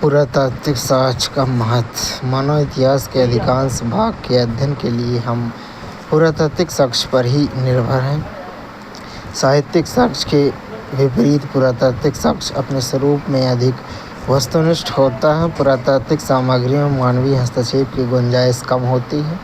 पुरातात्विक साक्ष्य का महत्व। मानव इतिहास के अधिकांश भाग के अध्ययन के लिए हम पुरातात्विक साक्ष्य पर ही निर्भर हैं। साहित्यिक साक्ष्य के विपरीत पुरातात्विक साक्ष्य अपने स्वरूप में अधिक वस्तुनिष्ठ होता है। पुरातात्विक सामग्रियों में मानवीय हस्तक्षेप की गुंजाइश कम होती है।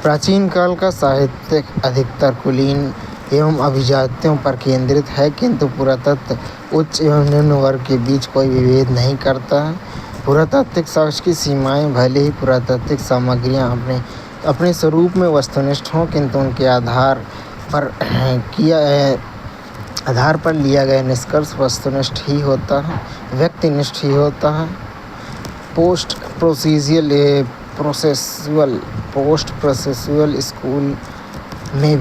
प्राचीन काल का साहित्य अधिकतर कुलीन एवं अभिजातियों पर केंद्रित है, किंतु पुरातत्व उच्च एवं निम्न वर्ग के बीच कोई विभेद नहीं करता है। पुरातात्विक साक्ष्य की सीमाएं भले ही पुरातात्विक सामग्रियां अपने स्वरूप में वस्तुनिष्ठ हों, किंतु उनके आधार पर लिया गया निष्कर्ष वस्तुनिष्ठ ही होता है, व्यक्तिनिष्ठ ही होता है। पोस्ट प्रोसेसुअल स्कूल में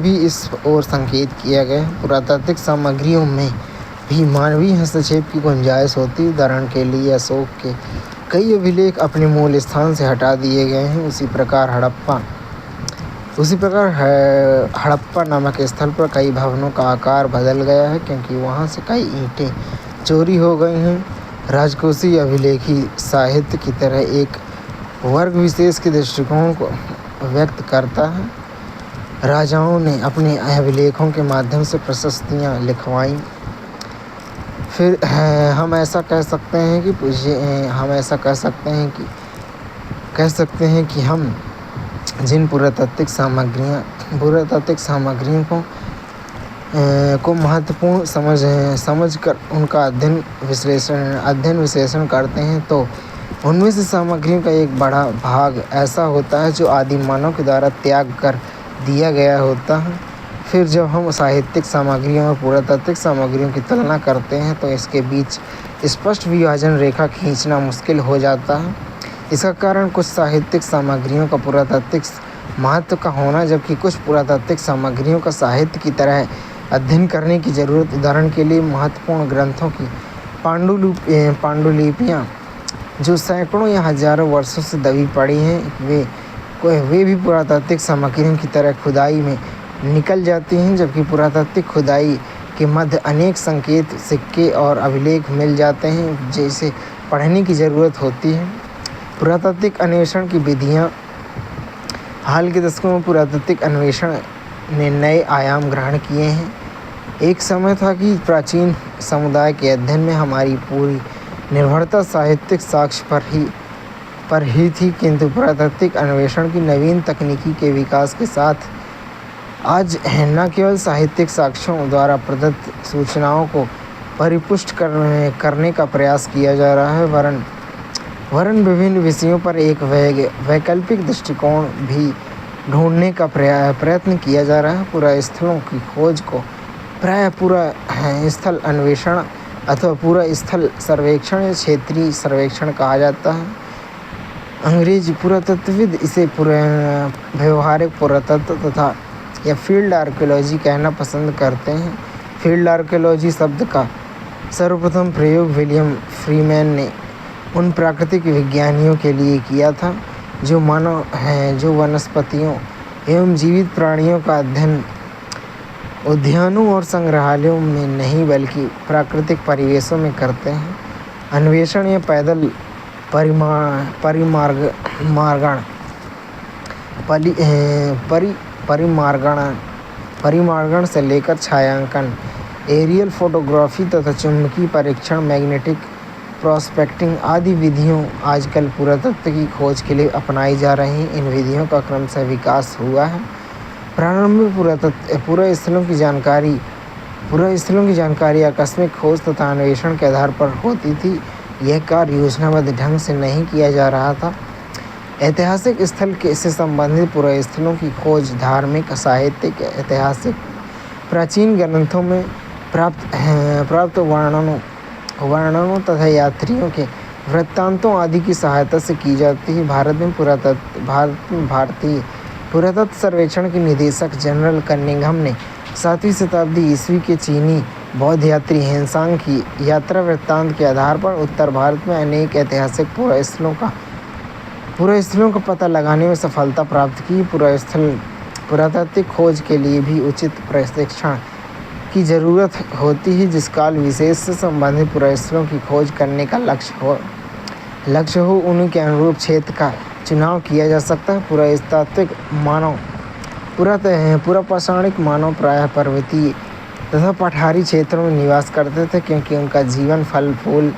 भी इस ओर संकेत किया गया है। पुरातात्विक सामग्रियों में भी मानवीय हस्तक्षेप की गुंजाइश होती। उदाहरण के लिए अशोक के कई अभिलेख अपने मूल स्थान से हटा दिए गए हैं। उसी प्रकार हड़प्पा नामक स्थल पर कई भवनों का आकार बदल गया है, क्योंकि वहां से कई ईंटें चोरी हो गई हैं। राजकोषीय अभिलेखी साहित्य की तरह एक वर्ग विशेष के दृष्टिकोण को व्यक्त करता है। राजाओं ने अपने अभिलेखों के माध्यम से प्रशस्तियाँ लिखवाईं। फिर हम ऐसा कह सकते हैं कि हम जिन पुरातात्विक सामग्रियों को महत्वपूर्ण समझकर उनका अध्ययन विश्लेषण करते हैं, तो उनमें से सामग्रियों का एक बड़ा भाग ऐसा होता है जो आदि मानव के द्वारा त्याग कर दिया गया होता है। फिर जब हम साहित्यिक सामग्रियों और पुरातात्विक सामग्रियों की तुलना करते हैं, तो इसके बीच स्पष्ट विभाजन रेखा खींचना मुश्किल हो जाता है। इसका कारण कुछ साहित्यिक सामग्रियों का पुरातात्विक महत्व का होना, जबकि कुछ पुरातात्विक सामग्रियों का साहित्य की तरह अध्ययन करने की जरूरत। उदाहरण के लिए महत्वपूर्ण ग्रंथों की पांडुलिपियाँ जो सैकड़ों या हजारों वर्षों से दबी पड़ी हैं, वे भी पुरातात्विक सामग्रियों की तरह खुदाई में निकल जाती हैं। जबकि पुरातात्विक खुदाई के मध्य अनेक संकेत, सिक्के और अभिलेख मिल जाते हैं, जिसे पढ़ने की ज़रूरत होती है। पुरातात्विक अन्वेषण की विधियाँ। हाल के दशकों में पुरातात्विक अन्वेषण ने नए आयाम ग्रहण किए हैं। एक समय था कि प्राचीन समुदाय के अध्ययन में हमारी पूरी निर्भरता साहित्यिक साक्ष्य पर ही थी, किंतु पुरातात्विक अन्वेषण की नवीन तकनीकी के विकास के साथ आज न केवल साहित्यिक साक्ष्यों द्वारा प्रदत्त सूचनाओं को परिपुष्ट करने का प्रयास किया जा रहा है, वरन विभिन्न विषयों पर एक वैकल्पिक दृष्टिकोण भी ढूंढने का प्रयत्न किया जा रहा है। पुरास्थलों की खोज को प्रायः पूरा स्थल अन्वेषण अथवा पूरा स्थल सर्वेक्षण या क्षेत्रीय सर्वेक्षण कहा जाता है। अंग्रेजी पुरातत्वविद इसे व्यवहारिक पुरातत्व तथा या फील्ड आर्कियोलॉजी कहना पसंद करते हैं। फील्ड आर्कियोलॉजी शब्द का सर्वप्रथम प्रयोग विलियम फ्रीमैन ने उन प्राकृतिक विज्ञानियों के लिए किया था जो वनस्पतियों एवं जीवित प्राणियों का अध्ययन उद्यानों और संग्रहालयों में नहीं, बल्कि प्राकृतिक परिवेशों में करते हैं। अन्वेषण या पैदल परिमार्गण से लेकर छायांकन, एरियल फोटोग्राफी तथा चुंबकीय परीक्षण, मैग्नेटिक प्रोस्पेक्टिंग आदि विधियों आजकल पुरातत्व की खोज के लिए अपनाई जा रही हैं। इन विधियों का क्रमशः विकास हुआ है। प्रारंभिक पुरास्थलों की जानकारी आकस्मिक खोज तथा अन्वेषण के आधार पर होती थी। यह कार्य योजनाबद्ध ढंग से नहीं किया जा रहा था। ऐतिहासिक स्थल से संबंधित पुरास्थलों की खोज धार्मिक, साहित्यिक, ऐतिहासिक प्राचीन ग्रंथों में प्राप्त वर्णनों तथा यात्रियों के वृत्तांतों आदि की सहायता से की जाती है। भारत में भारतीय पुरातत्व सर्वेक्षण के निदेशक जनरल कनिंघम ने 7वीं शताब्दी ईस्वी के चीनी बौद्ध यात्री हेनसांग की यात्रा वृत्तांत के आधार पर उत्तर भारत में अनेक ऐतिहासिक पुरास्थलों का पता लगाने में सफलता प्राप्त की। पुरातात्विक खोज के लिए भी उचित प्रशिक्षण की ज़रूरत होती है, जिस काल विशेष से संबंधित पुरास्थलों की खोज करने का लक्ष्य हो। लक्ष्य हो उन्हीं के अनुरूप क्षेत्र का चुनाव किया जा सकता है। पुरापाषाणिक मानव प्रायः पर्वतीय तथा पठारी क्षेत्रों में निवास करते थे, क्योंकि उनका जीवन फल फूल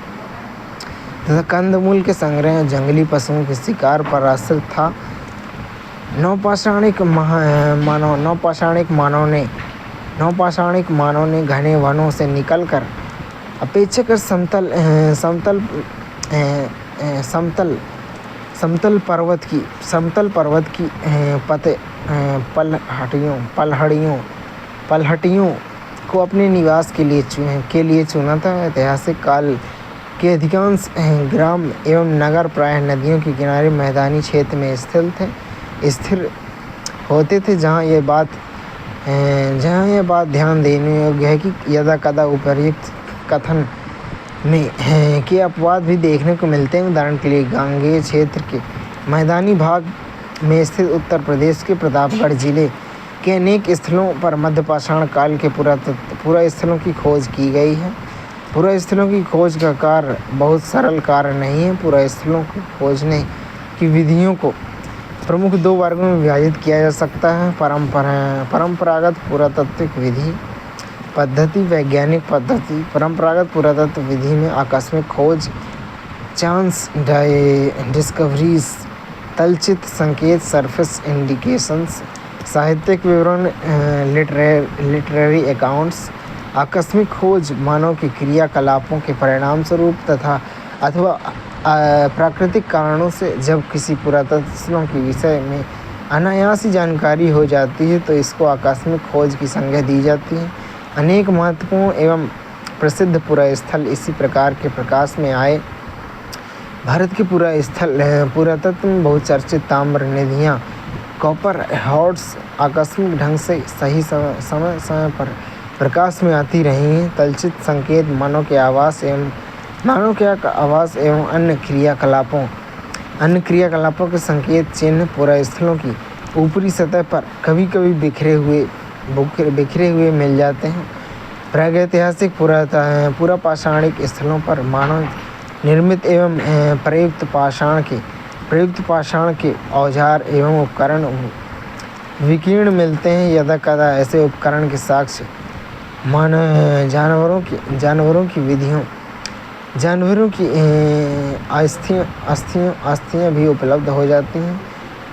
तथा कंदमूल के संग्रह और जंगली पशुओं के शिकार पर आश्रित था। नवपाषाणिक मानव ने घने वनों से निकलकर अपेक्षाकृत समतल पर्वत की पलहटियों को अपने निवास के लिए चुना था। ऐतिहासिक काल के अधिकांश ग्राम एवं नगर प्रायः नदियों के किनारे मैदानी क्षेत्र में स्थिर होते थे। जहाँ यह बात ध्यान देने योग्य है कि यदाकदा उपर्युक्त कथन में के अपवाद भी देखने को मिलते हैं। उदाहरण के लिए गांगेय क्षेत्र के मैदानी भाग में स्थित उत्तर प्रदेश के प्रतापगढ़ जिले के अनेक स्थलों पर मध्यपाषाण काल के पुरास्थलों की खोज की गई है। पुरास्थलों की खोज का कार्य बहुत सरल कार्य नहीं है। पुरास्थलों को खोजने की विधियों को प्रमुख 2 वर्गों में विभाजित किया जा सकता है: परंपरागत पुरातात्विक विधि पद्धति, वैज्ञानिक पद्धति। परंपरागत पुरातत्व विधि में आकस्मिक खोज, चांस डिस्कवरीज, तलचित्र संकेत, सरफेस इंडिकेशंस, साहित्यिक विवरण, लिटरेरी अकाउंट्स। आकस्मिक खोज मानव के क्रियाकलापों के परिणाम स्वरूप अथवा प्राकृतिक कारणों से जब किसी पुरातत्व के विषय में अनायासी जानकारी हो जाती है तो इसको आकस्मिक खोज की संज्ञा दी जाती है। अनेक महत्वपूर्ण एवं प्रसिद्ध पुरास्थल इसी प्रकार के प्रकाश में आए। भारत के पुरातत्व में बहुचर्चित ताम्र निधियाँ, कॉपर हॉर्ड्स आकस्मिक ढंग से सही समय पर प्रकाश में आती रही हैं। तलचित्र संकेत मानव के आवास एवं अन्य क्रियाकलापों के संकेत चिन्ह पुरास्थलों की ऊपरी सतह पर कभी कभी बिखरे हुए मिल जाते हैं। प्रागैतिहासिक पुरापाषाणिक स्थलों पर मानव निर्मित एवं प्रयुक्त पाषाण के औजार एवं उपकरण विकीर्ण मिलते हैं। यदाकदा ऐसे उपकरण के साक्ष्य जानवरों की अस्थियां भी उपलब्ध हो जाती हैं।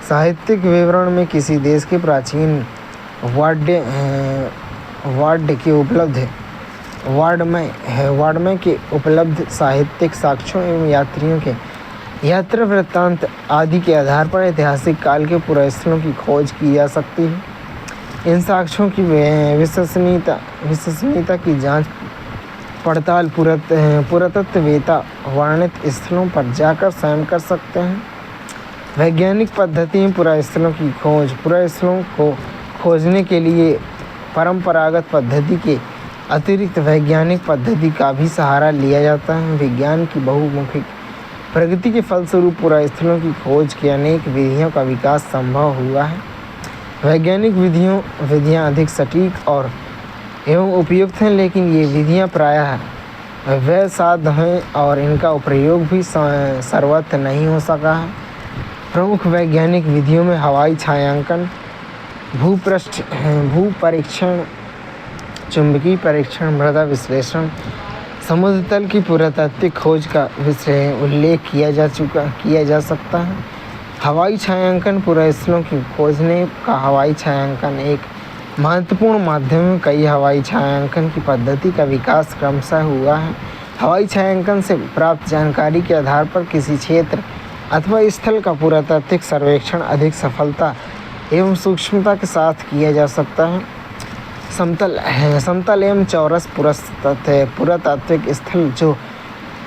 साहित्यिक विवरण में किसी देश के प्राचीन वाड्मय के उपलब्ध साहित्यिक साक्ष्यों एवं यात्रियों के यात्रा वृत्तांत आदि के आधार पर ऐतिहासिक काल के पुरास्थलों की खोज की जा सकती है। इन साक्ष्यों की विश्वसनीयता की जांच पड़ताल पुरातत्ववेत्ता वर्णित स्थलों पर जाकर स्वयं कर सकते हैं। वैज्ञानिक पद्धति में पुरास्थलों की खोज। पुरास्थलों को खोजने के लिए परंपरागत पद्धति के अतिरिक्त वैज्ञानिक पद्धति का भी सहारा लिया जाता है। विज्ञान की बहुमुखी प्रगति के फलस्वरूप पुरास्थलों की खोज की अनेक विधियों का विकास संभव हुआ है। वैज्ञानिक विधियाँ अधिक सटीक एवं उपयुक्त हैं, लेकिन ये विधियाँ प्रायः व्ययसाध्य हैं और इनका प्रयोग भी सर्वत्र नहीं हो सका है। प्रमुख वैज्ञानिक विधियों में हवाई छायांकन, भू परीक्षण, चुंबकीय परीक्षण, मृदा विश्लेषण, समुद्र तल की पुरातात्विक खोज का उल्लेख किया जा सकता है। हवाई छायांकन। पुरास्थलों की खोजने का हवाई छायांकन एक महत्वपूर्ण माध्यम है। कई हवाई छायांकन की पद्धति का विकास क्रमशः हुआ है। हवाई छायांकन से प्राप्त जानकारी के आधार पर किसी क्षेत्र अथवा स्थल का पुरातात्विक सर्वेक्षण अधिक सफलता एवं सूक्ष्मता के साथ किया जा सकता है। समतल एवं चौरस पुरातात्विक स्थल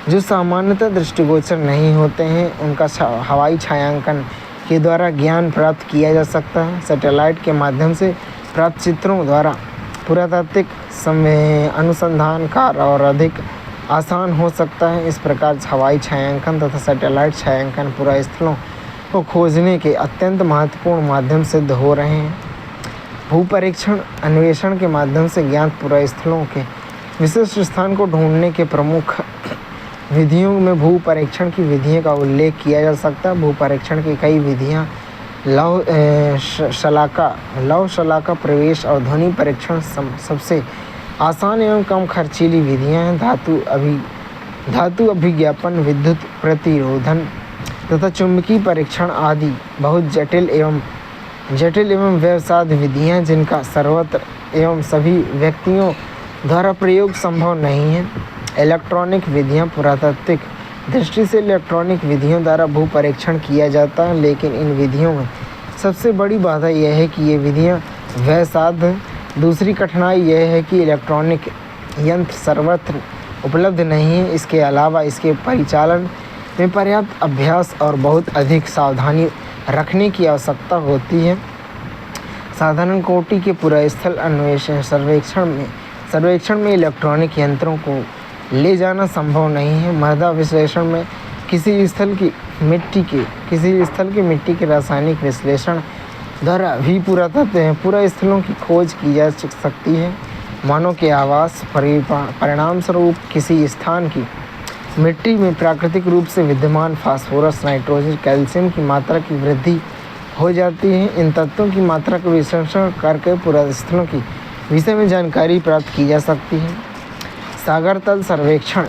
जो सामान्यतः दृष्टिगोचर नहीं होते हैं, उनका हवाई छायांकन के द्वारा ज्ञान प्राप्त किया जा सकता है। सैटेलाइट के माध्यम से प्राप्त चित्रों द्वारा पुरातात्विक अनुसंधान कार्य और अधिक आसान हो सकता है। इस प्रकार हवाई छायांकन तथा सैटेलाइट छायांकन पुरास्थलों को खोजने के अत्यंत महत्वपूर्ण माध्यम सिद्ध हो रहे हैं। भूपरीक्षण अन्वेषण के माध्यम से ज्ञात पुरास्थलों के विशिष्ट स्थान को ढूंढने के प्रमुख विधियों में भू परीक्षण की विधियों का उल्लेख किया जा सकता है। भू परीक्षण की कई विधियां लव शलाका प्रवेश और ध्वनि परीक्षण सबसे आसान एवं कम खर्चीली विधियां हैं। धातु अभिज्ञापन, विद्युत प्रतिरोधन तथा चुंबकीय परीक्षण आदि बहुत जटिल एवं व्यवसाय विधियां जिनका सर्वत्र एवं सभी व्यक्तियों द्वारा प्रयोग संभव नहीं है। इलेक्ट्रॉनिक विधियां, पुरातात्विक दृष्टि से इलेक्ट्रॉनिक विधियों द्वारा भू परीक्षण किया जाता है, लेकिन इन विधियों में सबसे बड़ी बाधा यह है कि ये विधियां वैसाध्य। दूसरी कठिनाई यह है कि इलेक्ट्रॉनिक यंत्र सर्वत्र उपलब्ध नहीं है। इसके अलावा इसके परिचालन में पर्याप्त अभ्यास और बहुत अधिक सावधानी रखने की आवश्यकता होती है। साधारण कोटि के पुरास्थल अन्वेषण सर्वेक्षण में इलेक्ट्रॉनिक यंत्रों को ले जाना संभव नहीं है। मृदा विश्लेषण में किसी स्थल की मिट्टी के रासायनिक विश्लेषण द्वारा भी पूरा स्थलों की खोज की जा सकती है। मानव के आवास परिणाम स्वरूप किसी स्थान की मिट्टी में प्राकृतिक रूप से विद्यमान फास्फोरस, नाइट्रोजन, कैल्शियम की मात्रा की वृद्धि हो जाती है। इन तत्वों की मात्रा का विश्लेषण करके पुरास्थलों की विषय में जानकारी प्राप्त की जा सकती है। सागर तल सर्वेक्षण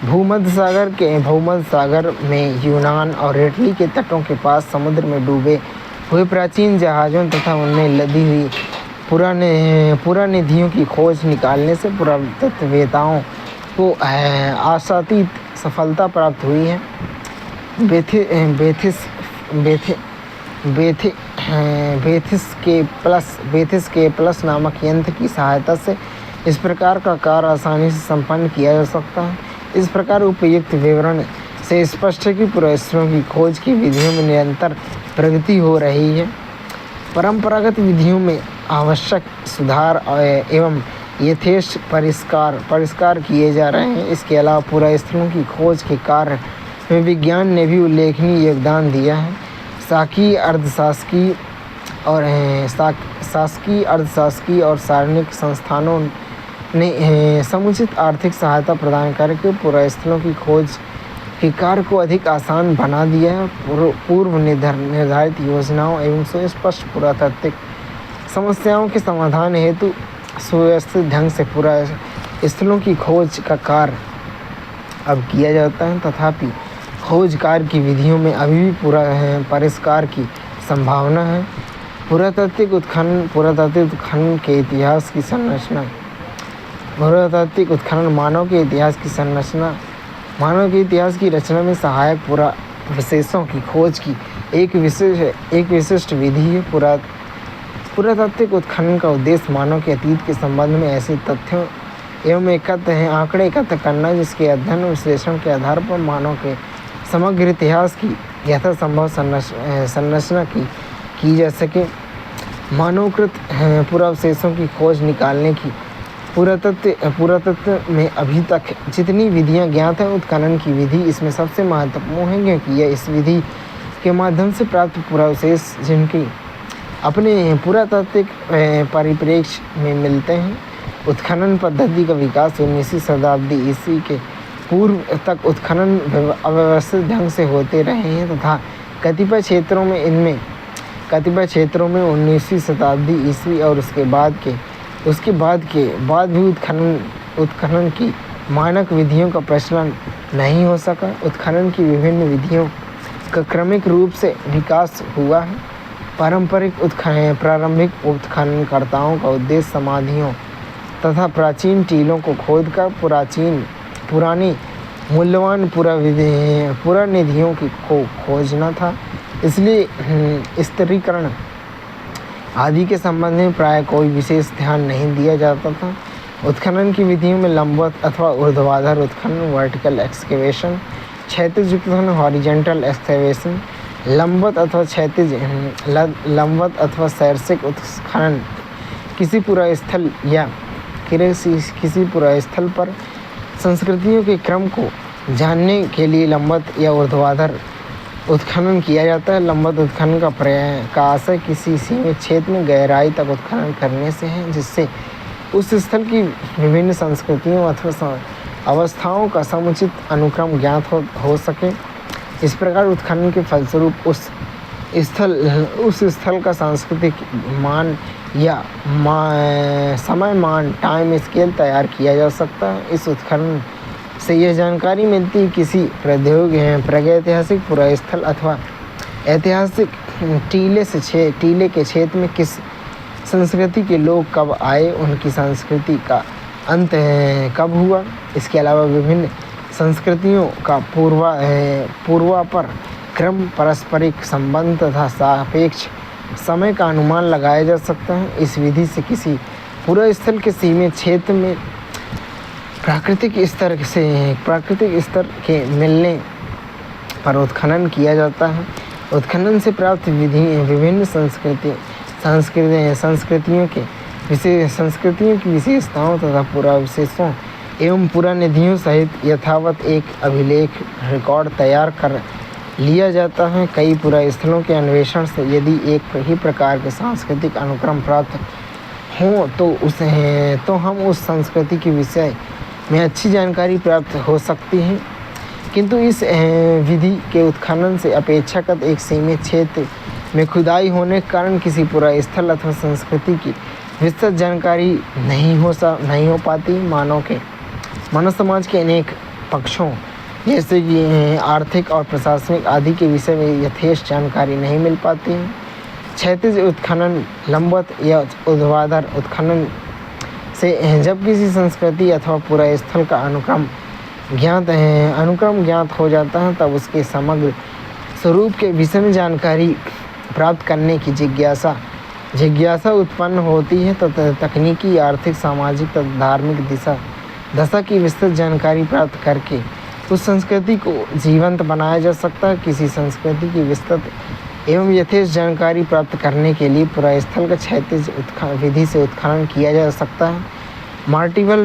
भूमध्य सागर में यूनान और इटली के तटों के पास समुद्र में डूबे हुए प्राचीन जहाज़ों तथा उनमें लदी हुई पुरानिधियों की खोज निकालने से पुरातत्ववेताओं को आशातीत सफलता प्राप्त हुई है। बेथिस के प्लस नामक यंत्र की सहायता से इस प्रकार का कार्य आसानी से संपन्न किया जा सकता है। इस प्रकार उपयुक्त विवरण से स्पष्ट है कि पुरास्थलों की खोज की विधियों में निरंतर प्रगति हो रही है। परंपरागत विधियों में आवश्यक सुधार एवं यथेष्ट परिष्कार किए जा रहे हैं। इसके अलावा पुरास्थलों की खोज के कार्य में विज्ञान ने भी उल्लेखनीय योगदान दिया है। शासकीय, अर्धशासकीय और सार्वजनिक संस्थानों ने समुचित आर्थिक सहायता प्रदान करके पुरास्थलों की खोज के कार्य को अधिक आसान बना दिया है। पूर्व निर्धारित योजनाओं एवं सुस्पष्ट पुरातात्विक समस्याओं के समाधान हेतु सुव्यवस्थित ढंग से पुरास्थलों की खोज का कार्य अब किया जाता है। तथापि खोज कार्य की विधियों में अभी भी परिष्कार की संभावना है। पुरातात्विक उत्खनन के इतिहास की संरचना मानव के इतिहास की रचना में सहायक पुरावशेषों की खोज की एक विशिष्ट विधि है। पुरातात्विक उत्खनन का उद्देश्य मानव के अतीत के संबंध में ऐसे तथ्यों एवं आंकड़े एकत्र करना जिसके अध्ययन और विश्लेषण के आधार पर मानव के समग्र इतिहास की यथासंभव संरचना की जा सके। मानवकृत पुरावशेषों की खोज निकालने की पुरातत्व में अभी तक जितनी विधियां ज्ञात हैं, उत्खनन की विधि इसमें सबसे महत्वपूर्ण है, क्योंकि यह इस विधि के माध्यम से प्राप्त पुरावशेष जिनकी अपने पुरातात्विक परिप्रेक्ष्य में मिलते हैं। उत्खनन पद्धति का विकास 19वीं शताब्दी ईस्वी के पूर्व तक उत्खनन अव्यवस्थित ढंग से होते रहे हैं तथा कतिपय क्षेत्रों में 19वीं शताब्दी ईस्वी और उसके बाद भी उत्खनन की मानक विधियों का प्रचलन नहीं हो सका। उत्खनन की विभिन्न विधियों का क्रमिक रूप से विकास हुआ है। प्रारंभिक उत्खननकर्ताओं का उद्देश्य समाधियों तथा प्राचीन टीलों को खोदकर पुरानी मूल्यवान पुरानिधियों को खोजना था। इसलिए स्तरीकरण आदि के संबंध में प्राय कोई विशेष ध्यान नहीं दिया जाता था। उत्खनन की विधियों में लंबवत अथवा ऊर्ध्वाधर उत्खनन, वर्टिकल एक्सकेवेशन, क्षैतिज उत्खनन, हॉरिजॉन्टल एक्सकेवेशन, लंबवत अथवा शैर्सिक उत्खनन किसी पुरास्थल पर संस्कृतियों के क्रम को जानने के लिए लंबवत या ऊर्ध्वाधर उत्खनन किया जाता है। लंबवत उत्खनन का आशय किसी सीमित क्षेत्र में गहराई तक उत्खनन करने से है, जिससे उस स्थल की विभिन्न संस्कृतियों अथवा अवस्थाओं का समुचित अनुक्रम ज्ञात हो सके। इस प्रकार उत्खनन के फलस्वरूप उस स्थल का सांस्कृतिक मान या समय मान टाइम स्केल तैयार किया जा सकता है। इस उत्खनन से यह जानकारी मिलती है किसी प्रागैतिहासिक पुरास्थल अथवा ऐतिहासिक टीले के क्षेत्र में किस संस्कृति के लोग कब आए, उनकी संस्कृति का अंत कब हुआ। इसके अलावा विभिन्न संस्कृतियों का पूर्वापर क्रम, पारस्परिक संबंध तथा सापेक्ष समय का अनुमान लगाया जा सकता है। इस विधि से किसी पुरास्थल के सीमित क्षेत्र में प्राकृतिक स्तर के मिलने पर उत्खनन किया जाता है। उत्खनन से प्राप्त विभिन्न संस्कृतियों की विशेषताओं तथा पुरावशेषों एवं पुरानिधियों सहित यथावत एक अभिलेख रिकॉर्ड तैयार कर लिया जाता है। कई पुरास्थलों के अन्वेषण से यदि एक ही प्रकार के सांस्कृतिक अनुक्रम प्राप्त हों तो हम उस संस्कृति के विषय में अच्छी जानकारी प्राप्त हो सकती है। किंतु इस विधि के उत्खनन से अपेक्षाकृत एक सीमित क्षेत्र में खुदाई होने के कारण किसी पुरास्थल अथवा संस्कृति की विस्तृत जानकारी नहीं हो पाती। मानव समाज के अनेक पक्षों जैसे कि आर्थिक और प्रशासनिक आदि के विषय में यथेष्ट जानकारी नहीं मिल पाती है। क्षैतिज उत्खनन, लंबवत या ऊर्ध्वाधर उत्खनन से जब किसी संस्कृति अथवा पुरास्थल का अनुक्रम ज्ञात हो जाता है तब उसके समग्र स्वरूप के विषय में जानकारी प्राप्त करने की जिज्ञासा उत्पन्न होती है। तो तकनीकी, आर्थिक, सामाजिक तथा धार्मिक दशा की विस्तृत जानकारी प्राप्त करके उस संस्कृति को जीवंत बनाया जा सकता है। किसी संस्कृति की विस्तृत एवं यथेष्ट जानकारी प्राप्त करने के लिए पुरास्थल का क्षैतिज विधि से उत्खनन किया जा सकता है। मार्टिमर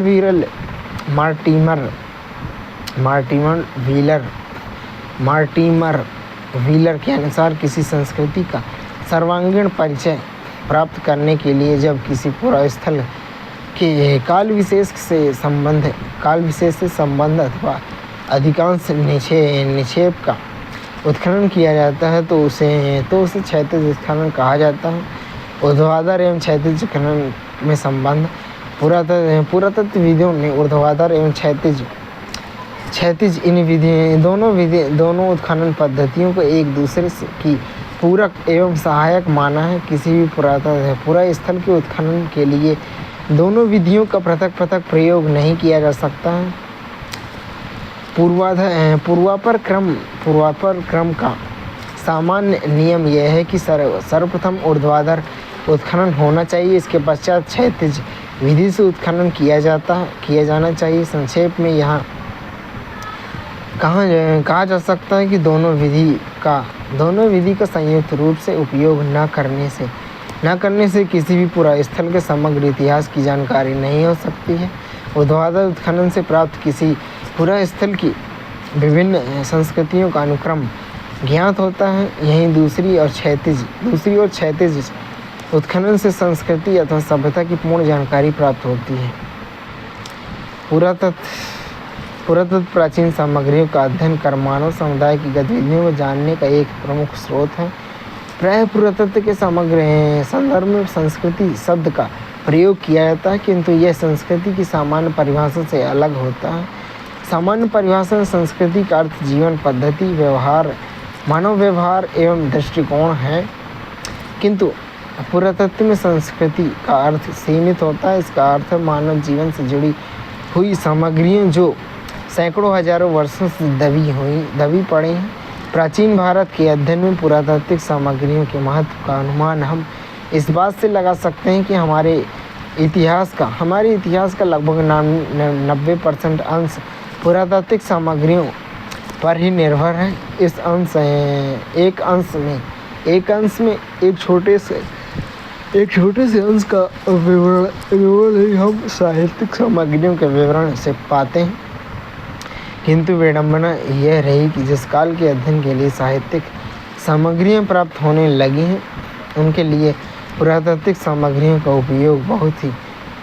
व्हीलर के अनुसार किसी संस्कृति का सर्वांगीण परिचय प्राप्त करने के लिए जब किसी पुरास्थल के काल विशेष से संबंध अथवा अधिकांश निक्षेप का उत्खनन किया जाता है तो उसे क्षैतिज उत्खनन कहा जाता है। ऊर्ध्वाधर एवं क्षैतिज उत्खनन में संबंध पुरातत्व विधियों ने ऊर्ध्वाधर एवं क्षैतिज इन दोनों उत्खनन पद्धतियों को एक दूसरे की पूरक एवं सहायक माना है। किसी भी पुरास्थल के उत्खनन के लिए दोनों विधियों का पृथक प्रयोग नहीं किया जा सकता है। पूर्वापर क्रम का सामान्य नियम यह है कि सर्वप्रथम ऊर्ध्वाधर उत्खनन होना चाहिए, इसके पश्चात क्षैतिज विधि से उत्खनन किया जाना चाहिए। संक्षेप में यहाँ कहा जा सकता है कि दोनों विधि का संयुक्त रूप से उपयोग न करने से किसी भी पुरास्थल के समग्र इतिहास की जानकारी नहीं हो सकती है। ऊर्ध्वाधर उत्खनन से प्राप्त किसी पुरास्थल की विभिन्न संस्कृतियों का अनुक्रम ज्ञात होता है। यहीं दूसरी और क्षैतिज उत्खनन से संस्कृति अथवा सभ्यता की पूर्ण जानकारी प्राप्त होती है। पुरातत्व प्राचीन सामग्रियों का अध्ययन कर मानव समुदाय की गतिविधियों को जानने का एक प्रमुख स्रोत है। प्रायः पुरातत्व के समग्र संदर्भ में संस्कृति शब्द का प्रयोग किया जाता है, किंतु यह संस्कृति की सामान्य परिभाषा से अलग होता है। सामान्य परिभाषा में संस्कृति का अर्थ जीवन पद्धति, मानव व्यवहार एवं दृष्टिकोण है, किंतु पुरातत्व में संस्कृति का अर्थ सीमित होता है। इसका अर्थ मानव जीवन से जुड़ी हुई सामग्रियाँ जो सैकड़ों हजारों वर्षों से दबी पड़ी हैं। प्राचीन भारत के अध्ययन में पुरातात्विक सामग्रियों के महत्व का अनुमान हम इस बात से लगा सकते हैं कि हमारे इतिहास का लगभग 90% अंश पुरातात्विक सामग्रियों पर ही निर्भर है। इस एक अंश में एक छोटे से अंश का विवरण ही हम साहित्यिक सामग्रियों के विवरण से पाते हैं। किंतु विडंबना यह रही कि जिस काल के अध्ययन के लिए साहित्यिक सामग्रियां प्राप्त होने लगी हैं, उनके लिए पुरातात्विक सामग्रियों का उपयोग बहुत ही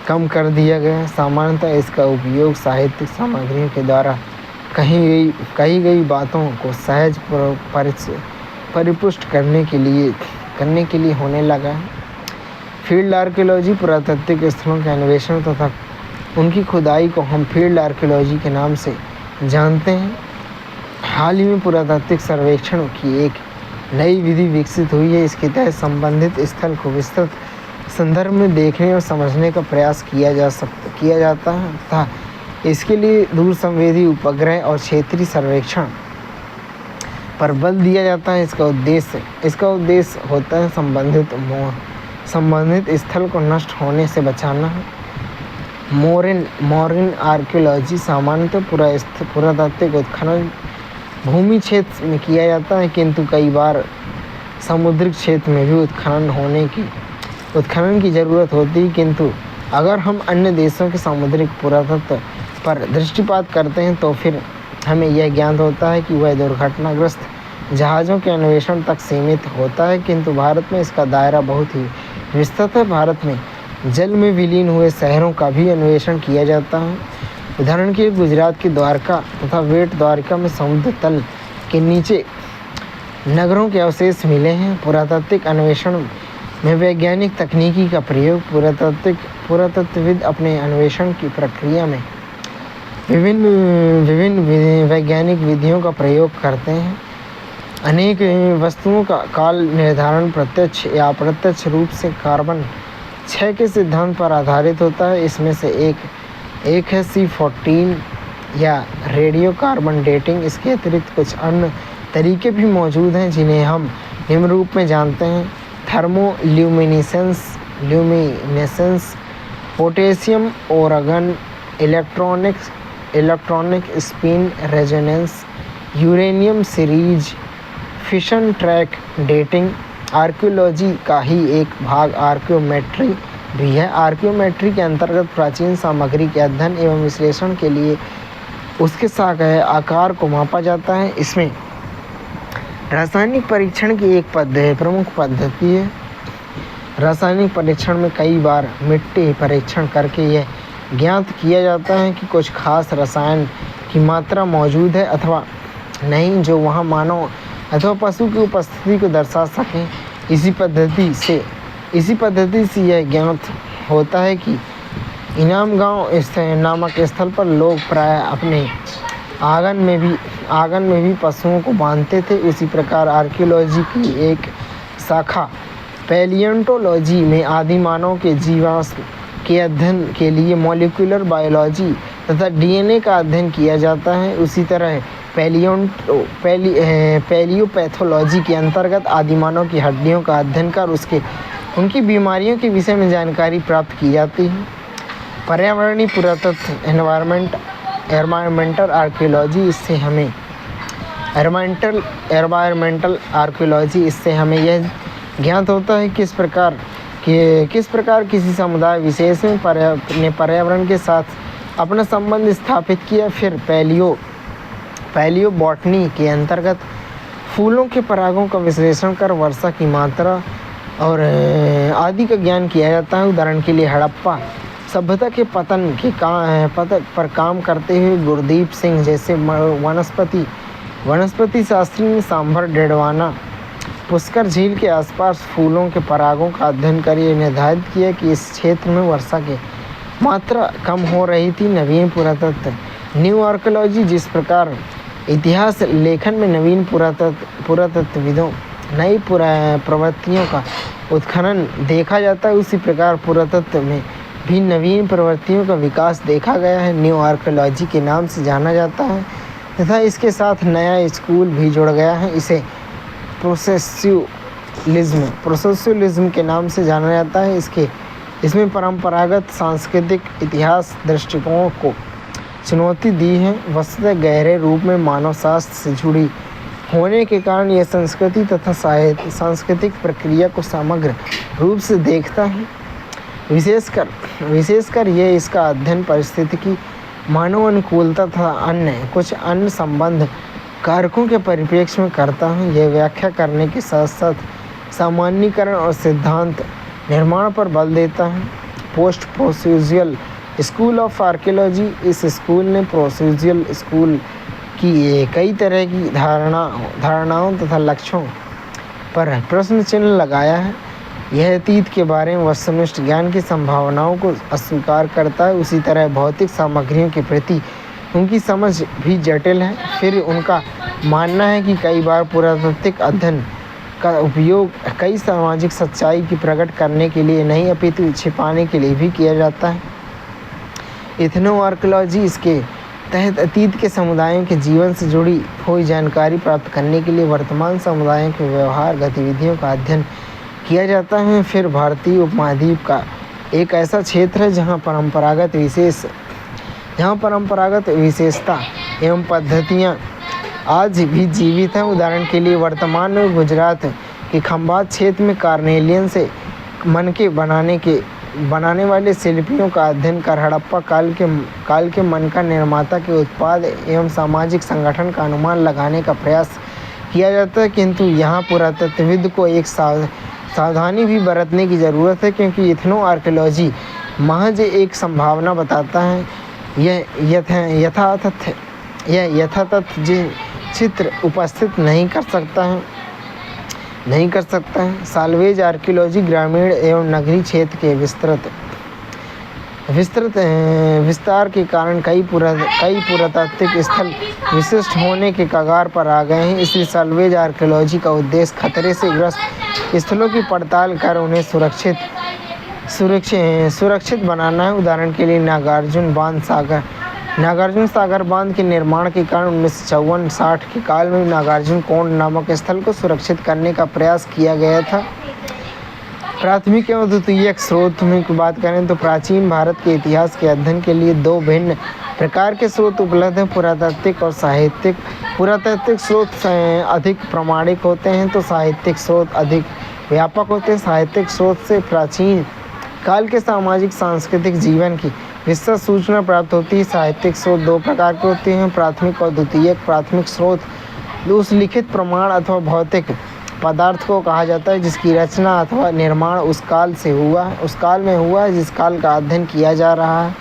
कम कर दिया गया है। सामान्यतः इसका उपयोग साहित्यिक सामग्रियों के द्वारा कही गई बातों को सहज परिपुष्ट करने के लिए होने लगा है। फील्ड आर्कियोलॉजी पुरातात्विक स्थलों के अन्वेषण तथा उनकी खुदाई को हम फील्ड आर्कियोलॉजी के नाम से जानते हैं। हाल ही में पुरातात्विक सर्वेक्षण की एक नई विधि विकसित हुई है। इसके तहत संबंधित स्थल को विस्तृत संदर्भ में देखने और समझने का प्रयास किया जाता है तथा इसके लिए दूर संवेदी उपग्रह और क्षेत्रीय सर्वेक्षण पर बल दिया जाता है। इसका उद्देश्य होता है संबंधित स्थल को नष्ट होने से बचाना है। मॉरिन आर्कियोलॉजी सामान्यतः पुरातात्विक उत्खनन भूमि क्षेत्र में किया जाता है, किंतु कई बार समुद्रिक क्षेत्र में भी उत्खनन की ज़रूरत होती है। किंतु अगर हम अन्य देशों के सामुद्रिक पुरातत्व पर दृष्टिपात करते हैं तो फिर हमें यह ज्ञात होता है कि वह दुर्घटनाग्रस्त जहाज़ों के अन्वेषण तक सीमित होता है, किंतु भारत में इसका दायरा बहुत ही विस्तृत है। भारत में जल में विलीन हुए शहरों का भी अन्वेषण किया जाता है। उदाहरण के लिए गुजरात की द्वारका तथा बेट द्वारका में समुद्र तल के नीचे नगरों के अवशेष मिले हैं। पुरातात्विक अन्वेषण में वैज्ञानिक तकनीकी का प्रयोग पुरातत्वविद अपने अन्वेषण की प्रक्रिया में विभिन्न वैज्ञानिक विधियों का प्रयोग करते हैं। अनेक वस्तुओं का काल निर्धारण प्रत्यक्ष या अप्रत्यक्ष रूप से कार्बन 6 के सिद्धांत पर आधारित होता है। इसमें से एक है C14 या रेडियो कार्बन डेटिंग। इसके अतिरिक्त कुछ अन्य तरीके भी मौजूद हैं जिन्हें हम निम्न रूप में जानते हैं: luminescence, potassium Oregon, electronic spin resonance, uranium series, fission track dating. Archaeology का ही एक भाग आर्कियोमेट्री भी है। आर्कियोमेट्री के अंतर्गत प्राचीन सामग्री के अध्ययन एवं विश्लेषण के लिए उसके आकार को मापा जाता है। इसमें रासायनिक परीक्षण की एक प्रमुख पद्धति है। रासायनिक परीक्षण में कई बार मिट्टी परीक्षण करके यह ज्ञात किया जाता है कि कुछ खास रसायन की मात्रा मौजूद है अथवा नहीं, जो वहाँ मानव अथवा पशु की उपस्थिति को दर्शा सकें। इसी पद्धति से यह ज्ञात होता है कि इनाम गांव नामक स्थल पर लोग प्राय अपने आंगन में भी पशुओं को बांधते थे। उसी प्रकार आर्कियोलॉजी की एक शाखा पैलियोंटोलॉजी में आदि मानव के जीवाश्म के अध्ययन के लिए मॉलिक्यूलर बायोलॉजी तथा डीएनए का अध्ययन किया जाता है। उसी तरह पैलियोपैथोलॉजी के अंतर्गत आदिमानव की हड्डियों का अध्ययन कर उनकी बीमारियों के विषय में जानकारी प्राप्त की जाती है। पर्यावरणीय पुरातत्व एनवायरमेंटल आर्कियोलॉजी इससे हमें यह ज्ञात होता है किस प्रकार किसी समुदाय विशेष में पर्यावरण के साथ अपना संबंध स्थापित किया। फिर पैलियो बॉटनी के अंतर्गत फूलों के परागों का विश्लेषण कर वर्षा की मात्रा और आदि का ज्ञान किया जाता है। उदाहरण के लिए हड़प्पा सभ्यता के पतन पर काम करते हुए गुरदीप सिंह जैसे वनस्पति शास्त्री ने सांभर डेडवाना पुष्कर झील के आसपास फूलों के परागों का अध्ययन कर यह निर्धारित किया कि इस क्षेत्र में वर्षा की मात्रा कम हो रही थी। नवीन पुरातत्व न्यू आर्कियोलॉजी जिस प्रकार इतिहास लेखन में नवीन पुरातत्वविदों नई प्रवृत्तियों का उत्खनन देखा जाता है, उसी प्रकार पुरातत्व में भी नवीन प्रवृत्तियों का विकास देखा गया है। न्यू आर्कियोलॉजी के नाम से जाना जाता है तथा इसके साथ नया स्कूल भी जुड़ गया है। इसे प्रोसेसुअलिज्म के नाम से जाना जाता है। इसमें परंपरागत सांस्कृतिक इतिहास दृष्टिकोणों को चुनौती दी है। वस्तुतः गहरे रूप में मानव शास्त्र से जुड़ी होने के कारण यह संस्कृति तथा सांस्कृतिक प्रक्रिया को समग्र रूप से देखता है। विशेषकर यह इसका अध्ययन पारिस्थितिकी मानव अनुकूलता तथा कुछ अन्य संबंध कारकों के परिप्रेक्ष्य में करता है। यह व्याख्या करने के साथ साथ सामान्यीकरण और सिद्धांत निर्माण पर बल देता है। Post procedural school of archaeology. इस स्कूल ने प्रोसीजरल स्कूल की कई तरह की धारणाओं तथा लक्ष्यों पर प्रश्न चिन्ह लगाया है। यह अतीत के बारे में वस्तुनिष्ठ ज्ञान की संभावनाओं को अस्वीकार करता है। उसी तरह भौतिक सामग्रियों के प्रति उनकी समझ भी जटिल है। फिर उनका मानना है कि कई बार पुरातात्विक अध्ययन का उपयोग कई सामाजिक सच्चाई की प्रकट करने के लिए नहीं अपितु छिपाने के लिए भी किया जाता है। इथनो आर्कियोलॉजी इसके तहत अतीत के समुदायों के जीवन से जुड़ी हुई जानकारी प्राप्त करने के लिए वर्तमान समुदायों के व्यवहार गतिविधियों का अध्ययन किया जाता है। फिर भारतीय उपमहाद्वीप का एक ऐसा क्षेत्र है जहाँ परंपरागत विशेषता एवं पद्धतियाँ आज भी जीवित हैं। उदाहरण के लिए वर्तमान में गुजरात के खंभात क्षेत्र में कार्नेलियन से मनके बनाने वाले शिल्पियों का अध्ययन कर हड़प्पा काल के मनका निर्माता के उत्पाद एवं सामाजिक संगठन का अनुमान लगाने का प्रयास किया जाता है। किंतु यहाँ पुरातत्वविद को एक सावधानी भी बरतने की ज़रूरत है, क्योंकि इथनो आर्कियोलॉजी महज एक संभावना बताता है। यह यथातथ चित्र उपस्थित नहीं कर सकता है। साल्वेज आर्कियोलॉजी ग्रामीण एवं नगरीय क्षेत्र के विस्तार के कारण कई पुरातात्विक स्थल विशिष्ट होने के कगार पर आ गए हैं। इसलिए साल्वेज आर्कियोलॉजी का उद्देश्य खतरे से ग्रस्त स्थलों की पड़ताल कर उन्हें सुरक्षित बनाना है। उदाहरण के लिए नागार्जुन सागर बांध के निर्माण के कारण 1954-60 के काल में नागार्जुन कोंड नामक स्थल को सुरक्षित करने का प्रयास किया गया था। प्राथमिक एवं द्वितीयक स्रोत में की बात करें तो प्राचीन भारत के इतिहास के अध्ययन के लिए दो भिन्न प्रकार के स्रोत उपलब्ध हैं, पुरातात्विक और साहित्यिक। पुरातात्विक स्रोत अधिक प्रामाणिक होते हैं तो साहित्यिक स्रोत अधिक व्यापक होते हैं। साहित्यिक स्रोत से प्राचीन काल के सामाजिक सांस्कृतिक जीवन की विस्तृत सूचना प्राप्त होती है। साहित्यिक स्रोत दो प्रकार के होते हैं, प्राथमिक और द्वितीयक। प्राथमिक स्रोत उस लिखित प्रमाण अथवा भौतिक पदार्थ को कहा जाता है जिसकी रचना अथवा निर्माण उस काल में हुआ है जिस काल का अध्ययन किया जा रहा है।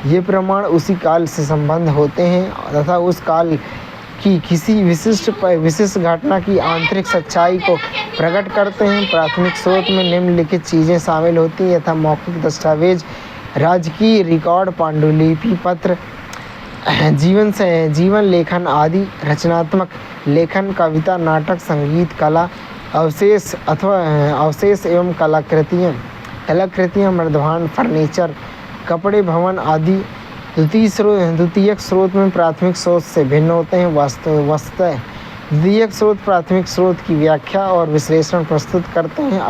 ये प्रमाण उसी काल से संबंध होते हैं तथा उस काल की किसी विशिष्ट घटना की आंतरिक सच्चाई को प्रकट करते हैं। प्राथमिक स्रोत में निम्नलिखित चीज़ें शामिल होती हैं यथा मौखिक दस्तावेज, राजकीय रिकॉर्ड, पांडुलिपि पत्र, जीवन लेखन आदि, रचनात्मक लेखन, कविता, नाटक, संगीत, कला अवशेष एवं कलाकृतियाँ, मृदभांड, फर्नीचर, कपड़े, भवन आदि। द्वितीयक स्रोत में प्राथमिक स्रोत से भिन्न होते हैं। वस्तुतः द्वितीयक स्रोत प्राथमिक स्रोत की व्याख्या और विश्लेषण प्रस्तुत करते हैं।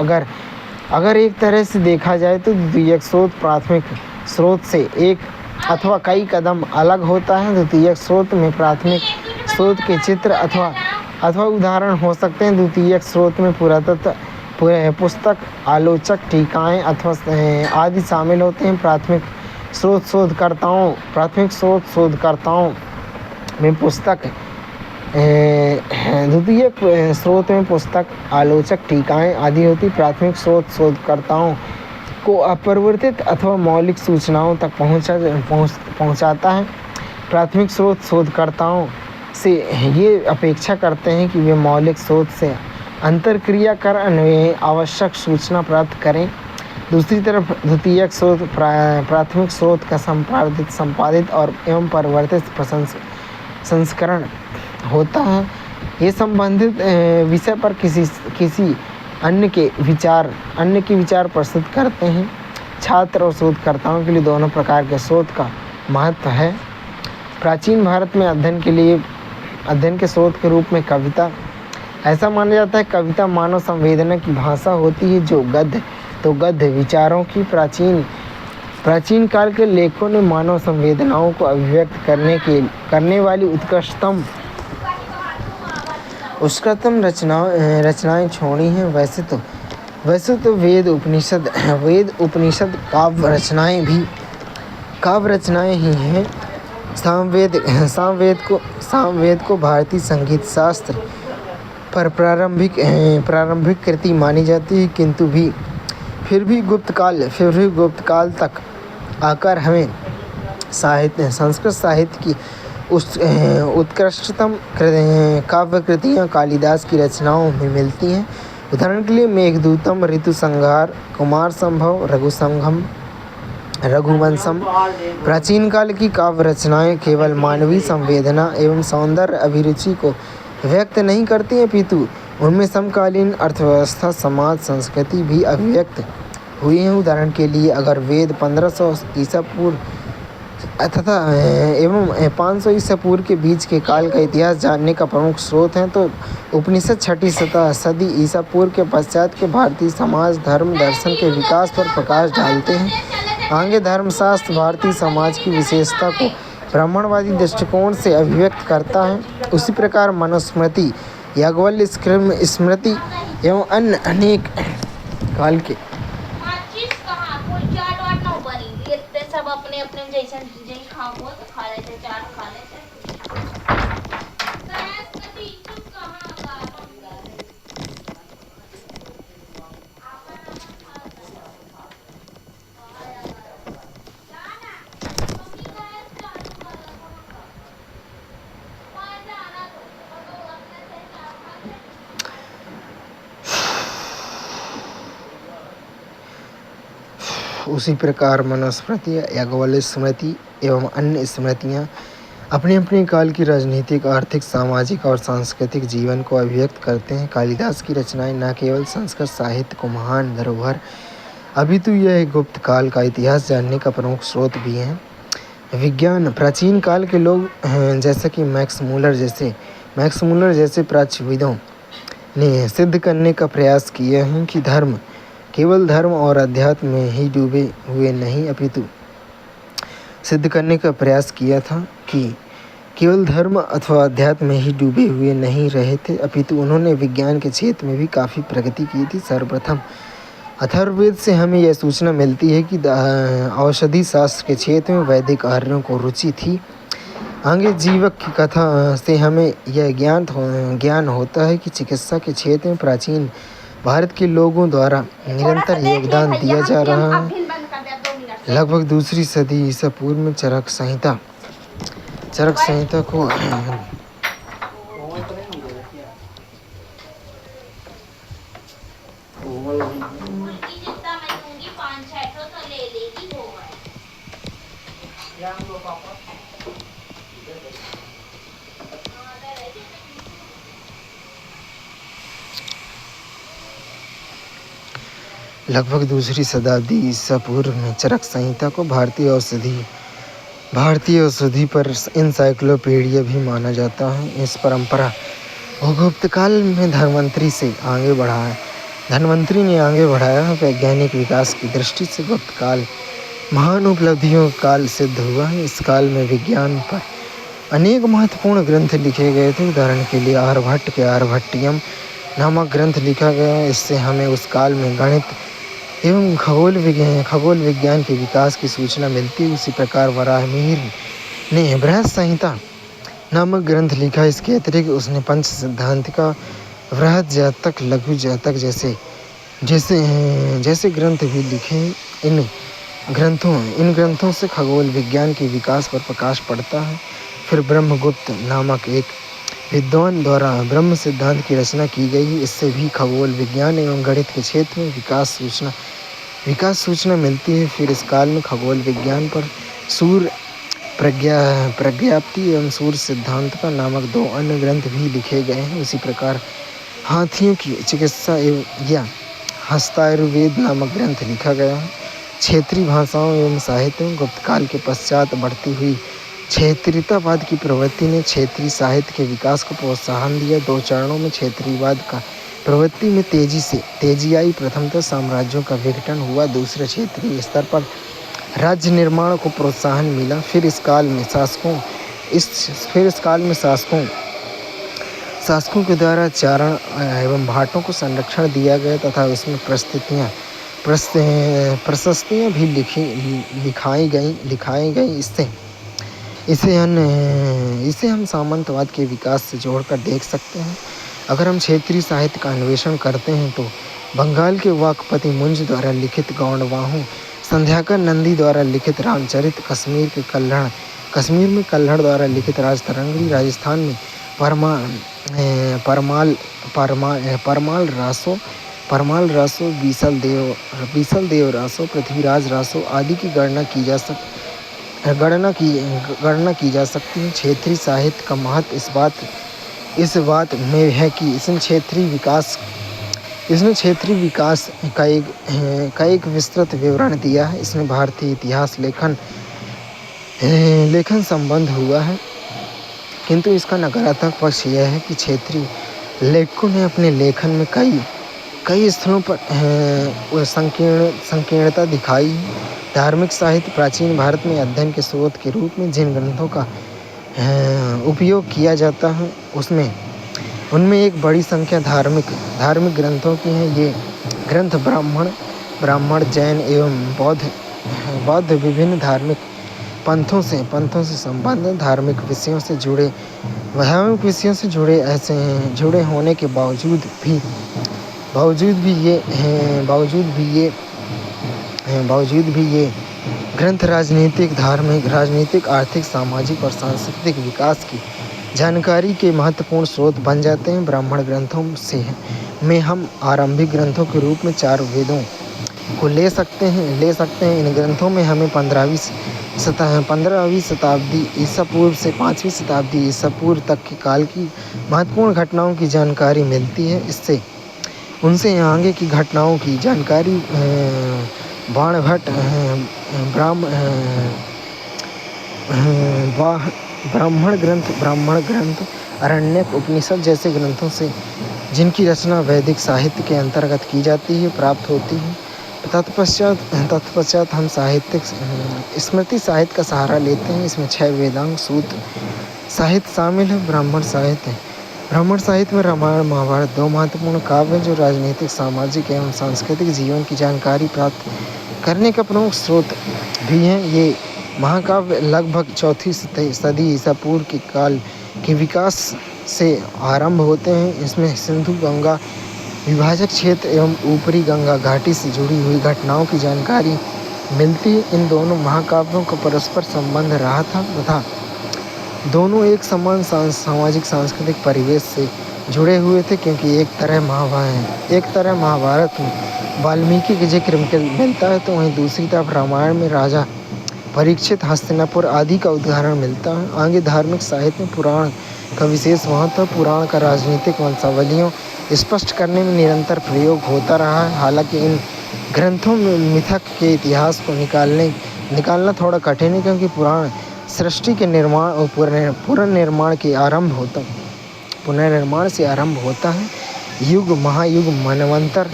अगर एक तरह से देखा जाए तो द्वितीयक स्रोत प्राथमिक स्रोत से एक अथवा कई कदम अलग होता है। द्वितीयक स्रोत में प्राथमिक स्रोत के चित्र अथवा उदाहरण हो सकते हैं। द्वितीयक स्रोत में पुरातत्व पुस्तक, आलोचक, टीकाएँ अथवा आदि शामिल होते हैं। प्राथमिक स्रोत शोधकर्ताओं में पुस्तक, द्वितीयक स्रोत में पुस्तक, आलोचक, टीकाएँ आदि होती। प्राथमिक स्रोत शोधकर्ताओं को अपरिवर्तित अथवा मौलिक सूचनाओं तक पहुंचाता है। प्राथमिक स्रोत शोधकर्ताओं से ये अपेक्षा करते हैं कि वे मौलिक स्रोत से अंतर्क्रिया कर आवश्यक सूचना प्राप्त करें। दूसरी तरफ द्वितीयक स्रोत प्राथमिक स्रोत का संपादित और एवं परिवर्तित संस्करण होता है। ये संबंधित विषय पर किसी अन्य के विचार प्रस्तुत करते हैं। छात्र और शोधकर्ताओं के लिए दोनों प्रकार के स्रोत का महत्व है। प्राचीन भारत में अध्ययन के स्रोत के रूप में कविता, ऐसा माना जाता है कविता मानव संवेदना की भाषा होती है जो गद्य विचारों की। प्राचीन काल के लेखकों ने मानव संवेदनाओं को अभिव्यक्त करने वाली उत्कृष्टतम रचनाएं छोड़ी हैं। वैसे तो वेद उपनिषद काव्य रचनाएं ही हैं। सामवेद को भारतीय संगीत शास्त्र पर प्रारंभिक कृति मानी जाती है, फिर भी गुप्त काल तक आकर हमें संस्कृत साहित्य की उत्कृष्टतम काव्य कृतियाँ कालिदास की रचनाओं में मिलती हैं। उदाहरण के लिए मेघदूतम, ऋतुसंहार, कुमार संभव, रघुवंशम। प्राचीन काल की काव्य रचनाएं केवल मानवीय संवेदना एवं सौंदर्य अभिरुचि को व्यक्त नहीं करती हैं, अपितु उनमें समकालीन अर्थव्यवस्था, समाज, संस्कृति भी अभिव्यक्त हुई हैं। उदाहरण के लिए अगर वेद 1500 ईसा पूर्व तथा एवं 500 ईसा पूर्व के बीच के काल का इतिहास जानने का प्रमुख स्रोत हैं, तो उपनिषद 6वीं सदी ईसा पूर्व के पश्चात के भारतीय समाज, धर्म, दर्शन के विकास पर प्रकाश डालते हैं। आगे धर्मशास्त्र भारतीय समाज की विशेषता को ब्राह्मणवादी दृष्टिकोण से अभिव्यक्त करता है। उसी प्रकार मनुस्मृति, याज्ञवल्क्य स्मृति एवं अन्य अनेक काल के सब अपने अपने जैसन खाओ तो खा लेते, चाट खा लेते। उसी प्रकार मनुस्मृति, याज्ञवल्क्य स्मृति एवं अन्य स्मृतियाँ अपने अपने काल की राजनीतिक, आर्थिक, सामाजिक और सांस्कृतिक जीवन को अभिव्यक्त करते हैं। कालिदास की रचनाएं न केवल संस्कृत साहित्य को महान धरोहर, अपितु यह गुप्त काल का इतिहास जानने का प्रमुख स्रोत भी हैं। विज्ञान, प्राचीन काल के लोग जैसे कि मैक्स मूलर जैसे प्राच्यविदों ने सिद्ध करने का प्रयास किया है कि केवल धर्म और अध्यात्म में ही डूबे हुए नहीं, अपितु सिद्ध करने का प्रयास किया था कि केवल धर्म अथवा अध्यात्म में ही डूबे हुए नहीं रहे थे, अपितु उन्होंने विज्ञान के क्षेत्र में भी काफ़ी प्रगति की थी। सर्वप्रथम अथर्ववेद से हमें यह सूचना मिलती है कि औषधि शास्त्र के क्षेत्र में वैदिक आर्यों को रुचि थी। आगे जीवक की कथा से हमें यह ज्ञान होता है कि चिकित्सा के क्षेत्र में प्राचीन भारत के लोगों द्वारा निरंतर योगदान दिया जा रहा है। लगभग दूसरी सदी ईसा पूर्व में चरक संहिता को लगभग दूसरी शताब्दी ईसा पूर्व में चरक संहिता को भारतीय औषधि पर इंसाइक्लोपीडिया भी माना जाता है। इस परंपरा गुप्त काल में धनवंतरी ने आगे बढ़ाया। वैज्ञानिक विकास की दृष्टि से गुप्त काल महान उपलब्धियों का काल सिद्ध हुआ है। इस काल में विज्ञान पर अनेक महत्वपूर्ण ग्रंथ लिखे गए थे। उदाहरण के लिए आर्यभट्ट के आर्यभट्टियम नामक ग्रंथ लिखा गया। इससे हमें उस काल में गणित एवं खगोल विज्ञान के विकास की सूचना मिलती है। उसी प्रकार वराहमिहिर ने बृहत संहिता नामक ग्रंथ लिखा। इसके अतिरिक्त उसने पंच सिद्धांतिका, बृहत जातक, लघु जातक जैसे ग्रंथ भी लिखे। इन ग्रंथों से खगोल विज्ञान के विकास पर प्रकाश पड़ता है। फिर ब्रह्मगुप्त नामक एक विद्वान द्वारा ब्रह्म सिद्धांत की रचना की गई। इससे भी खगोल विज्ञान एवं गणित के क्षेत्र में विकास सूचना मिलती है। फिर इस काल में खगोल विज्ञान पर सूर्य प्रज्ञाप्ति एवं सूर्य सिद्धांत का नामक 2 अन्य ग्रंथ भी लिखे गए हैं। उसी प्रकार हाथियों की चिकित्सा या हस्तायुर्वेद नामक ग्रंथ लिखा गया है। क्षेत्रीय भाषाओं एवं साहित्य में गुप्त काल के पश्चात बढ़ती हुई क्षेत्रीयतावाद की प्रवृत्ति ने क्षेत्रीय साहित्य के विकास को प्रोत्साहन दिया। 2 चरणों में क्षेत्रीयवाद का प्रवृत्ति में तेजी आई। प्रथमतः साम्राज्यों का विघटन हुआ, दूसरे क्षेत्रीय स्तर पर राज्य निर्माण को प्रोत्साहन मिला। फिर इस काल में शासकों के द्वारा चारण एवं भाटों को संरक्षण दिया गया तथा उसमें प्रशस्तियाँ भी लिखाई गई। इसे हम सामंतवाद के विकास से जोड़कर देख सकते हैं। अगर हम क्षेत्रीय साहित्य का अन्वेषण करते हैं तो बंगाल के वाकपति मुंज द्वारा लिखित गौंडवाहू, संध्याकर नंदी द्वारा लिखित रामचरित, कश्मीर में कल्हड़ द्वारा लिखित राजतरंगी, राजस्थान में परमाल रासो, बीसल देव रासो, पृथ्वीराज रासो आदि की गणना की जा सकती है। क्षेत्रीय साहित्य का महत्व इस बात में है कि इसने क्षेत्रीय विकास का एक विस्तृत विवरण दिया है। इसमें भारतीय इतिहास लेखन संबंध हुआ है, किंतु इसका नकारात्मक पक्ष यह है कि क्षेत्रीय लेखकों ने अपने लेखन में कई स्थलों पर संकीर्णता दिखाई। धार्मिक साहित्य प्राचीन भारत में अध्ययन के स्रोत के रूप में जिन ग्रंथों का उपयोग किया जाता है उनमें एक बड़ी संख्या धार्मिक ग्रंथों की है। ये ग्रंथ ब्राह्मण, जैन एवं बौद्ध विभिन्न धार्मिक पंथों से संबंधित धार्मिक विषयों से जुड़े होने के बावजूद भी ये ग्रंथ राजनीतिक, आर्थिक, सामाजिक और सांस्कृतिक विकास की जानकारी के महत्वपूर्ण स्रोत बन जाते हैं। ब्राह्मण ग्रंथों में हम आरंभिक ग्रंथों के रूप में 4 वेदों को ले सकते हैं। इन ग्रंथों में हमें 15वीं शताब्दी ईसा पूर्व से 5वीं शताब्दी ईसा पूर्व तक के काल की महत्वपूर्ण घटनाओं की जानकारी मिलती है। उनसे आगे की घटनाओं की जानकारी बाणभट्ट, ब्राह्मण ग्रंथ, आरण्यक, उपनिषद जैसे ग्रंथों से, जिनकी रचना वैदिक साहित्य के अंतर्गत की जाती है, प्राप्त होती है। तत्पश्चात हम स्मृति साहित्य का सहारा लेते हैं। इसमें 6 वेदांग सूत्र साहित्य शामिल है। ब्राह्मण साहित्य में रामायण, महाभारत 2 महत्वपूर्ण काव्य हैं जो राजनीतिक, सामाजिक एवं सांस्कृतिक जीवन की जानकारी प्राप्त करने का प्रमुख स्रोत भी हैं। ये महाकाव्य लगभग 4वीं सदी ईसा पूर्व के काल के विकास से आरंभ होते हैं। इसमें सिंधु गंगा विभाजक क्षेत्र एवं ऊपरी गंगा घाटी से जुड़ी हुई घटनाओं की जानकारी मिलती है। इन दोनों महाकाव्यों का परस्पर संबंध रहा था तथा दोनों एक समान सामाजिक सांस्कृतिक परिवेश से जुड़े हुए थे, क्योंकि एक तरह महाभारत में वाल्मीकि के जिक्र मिलता है, तो वहीं दूसरी तरफ रामायण में राजा परीक्षित, हस्तिनापुर आदि का उदाहरण मिलता है। आगे धार्मिक साहित्य में पुराण का विशेष महत्व। पुराण का राजनीतिक वंशावलियों स्पष्ट करने में निरंतर प्रयोग होता रहा है। हालांकि इन ग्रंथों में मिथक के इतिहास को निकालना थोड़ा कठिन है, क्योंकि पुराण सृष्टि के निर्माण और पुनर्निर्माण से आरंभ होता है। युग, महायुग, मनवंतर,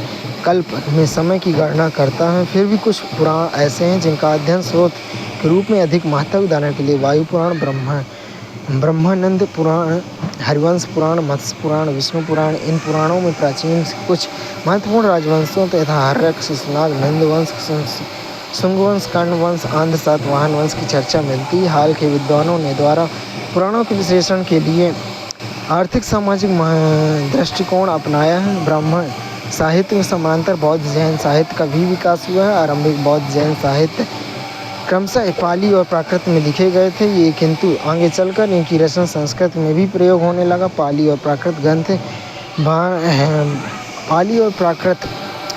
कल्प में समय की गणना करता है। फिर भी कुछ पुराण ऐसे हैं जिनका अध्ययन स्रोत के रूप में अधिक महत्व। उदाहरण के लिए वायु पुराण, ब्रह्मानंद पुराण, हरिवंश पुराण, मत्स्य पुराण, विष्णु पुराण। इन पुराणों में प्राचीन कुछ महत्वपूर्ण राजवंशों तथा हर्यक, शिशुनाग, नंदवंश, शुंगवंश, कण्वंश, आंध्र सातवाहन वंश की चर्चा मिलती है। हाल के विद्वानों ने द्वारा पुराणों के विश्लेषण के लिए आर्थिक सामाजिक दृष्टिकोण अपनाया है। ब्राह्मण साहित्य में समांतर बौद्ध जैन साहित्य का भी विकास हुआ है। आरंभिक बौद्ध जैन साहित्य क्रमशः पाली और प्राकृत में लिखे गए थे, ये किंतु आगे चलकर इनकी रचना संस्कृत में भी प्रयोग होने लगा। पाली और प्राकृत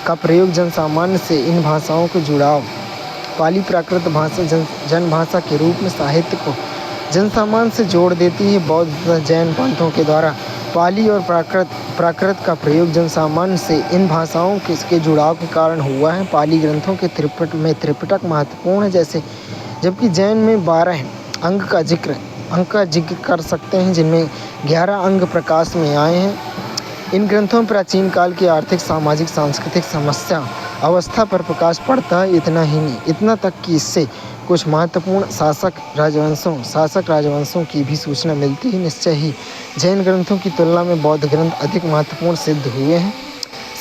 का प्रयोग जनसामान्य से इन भाषाओं के जुड़ाव, पाली प्राकृत भाषा जनभाषा के रूप में साहित्य को जनसामान्य से जोड़ देती है। बौद्ध तथा जैन पंथों के द्वारा पाली और प्राकृत का प्रयोग जनसामान्य से इन भाषाओं के जुड़ाव के कारण हुआ है। पाली ग्रंथों के त्रिपिटक महत्वपूर्ण है, जबकि जैन में 12 अंग का जिक्र कर सकते हैं, जिनमें 11 अंग प्रकाश में आए हैं। इन ग्रंथों में प्राचीन काल की आर्थिक, सामाजिक, सांस्कृतिक अवस्था पर प्रकाश पड़ता है। इतना ही नहीं, इतना तक कि इससे कुछ महत्वपूर्ण शासक राजवंशों की भी सूचना मिलती है। निश्चय ही जैन ग्रंथों की तुलना में बौद्ध ग्रंथ अधिक महत्वपूर्ण सिद्ध हुए हैं।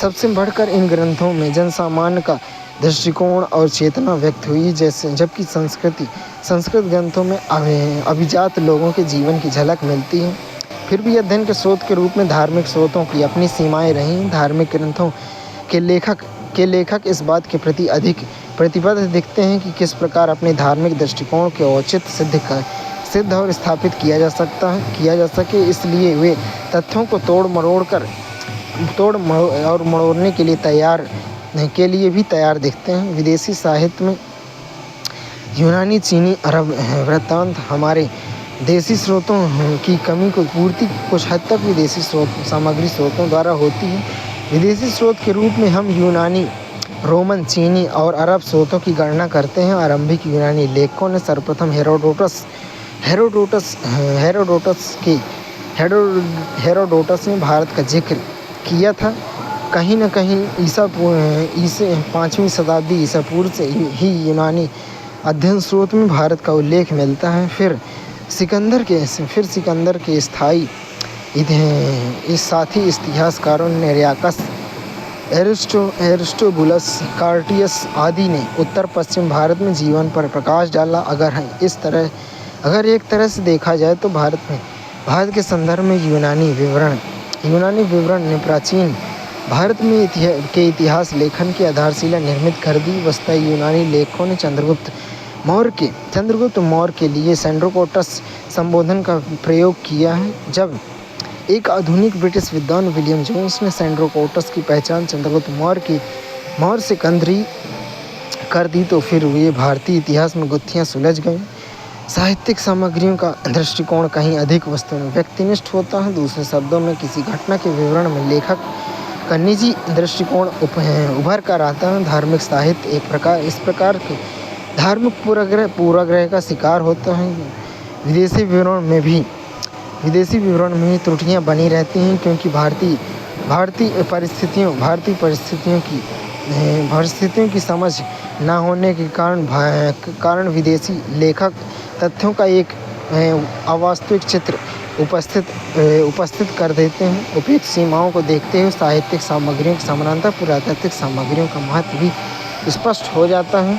सबसे बढ़कर इन ग्रंथों में जनसामान्य का दृष्टिकोण और चेतना व्यक्त हुई, जबकि संस्कृत ग्रंथों में अभिजात लोगों के जीवन की झलक मिलती है। फिर भी अध्ययन के स्रोत के रूप में धार्मिक स्रोतों की अपनी सीमाएं रहीं। धार्मिक ग्रंथों के लेखक इस बात के प्रति अधिक प्रतिबद्ध दिखते हैं कि किस प्रकार अपने धार्मिक दृष्टिकोण के औचित्य सिद्ध और स्थापित किया जा सके। इसलिए वे तथ्यों को तोड़ और मरोड़ने के लिए भी तैयार दिखते हैं। विदेशी साहित्य में यूनानी, चीनी, अरब वृत्तांत हमारे देसी स्रोतों की कमी को पूर्ति कुछ हद तक विदेशी सामग्री स्रोतों द्वारा होती है। विदेशी स्रोत के रूप में हम यूनानी, रोमन, चीनी और अरब स्रोतों की गणना करते हैं। आरंभिक यूनानी लेखकों ने सर्वप्रथम हेरोडोटस ने भारत का जिक्र किया था। कहीं न कहीं ईसा 5वीं शताब्दी ईसा पूर्व से ही यूनानी अध्ययन स्रोत में भारत का उल्लेख मिलता है। फिर सिकंदर के साथी इतिहासकारों ने रियाकस, एरिस्टोबुलस, कार्टियस आदि ने उत्तर पश्चिम भारत में जीवन पर प्रकाश डाला। अगर एक तरह से देखा जाए तो भारत के संदर्भ में यूनानी विवरण ने प्राचीन भारत में के इतिहास लेखन की आधारशिला निर्मित कर दी। वस्तुतः यूनानी लेखकों ने चंद्रगुप्त मौर्य के लिए सेंड्रोकोटस संबोधन का प्रयोग किया है। जब एक आधुनिक ब्रिटिश विद्वान विलियम जोन्स ने सेंड्रोकोटस की पहचान चंद्रगुप्त मौर्य से कंधरी कर दी तो फिर वे भारतीय इतिहास में गुत्थियां सुलझ गईं। साहित्यिक सामग्रियों का दृष्टिकोण कहीं अधिक व्यक्तिनिष्ठ होता है। दूसरे शब्दों में किसी घटना के विवरण में लेखक का निजी दृष्टिकोण उभर कर आता है। धार्मिक साहित्य इस प्रकार के धार्मिक पूर्वाग्रह का शिकार होता है। विदेशी विवरण में त्रुटियां बनी रहती हैं क्योंकि भारतीय परिस्थितियों की समझ न होने के कारण विदेशी लेखक तथ्यों का एक अवास्तविक चित्र उपस्थित कर देते हैं। उपयुक्त सीमाओं को देखते हुए साहित्यिक सामग्रियों की समानता पुरातात्विक सामग्रियों का महत्व भी स्पष्ट हो जाता है।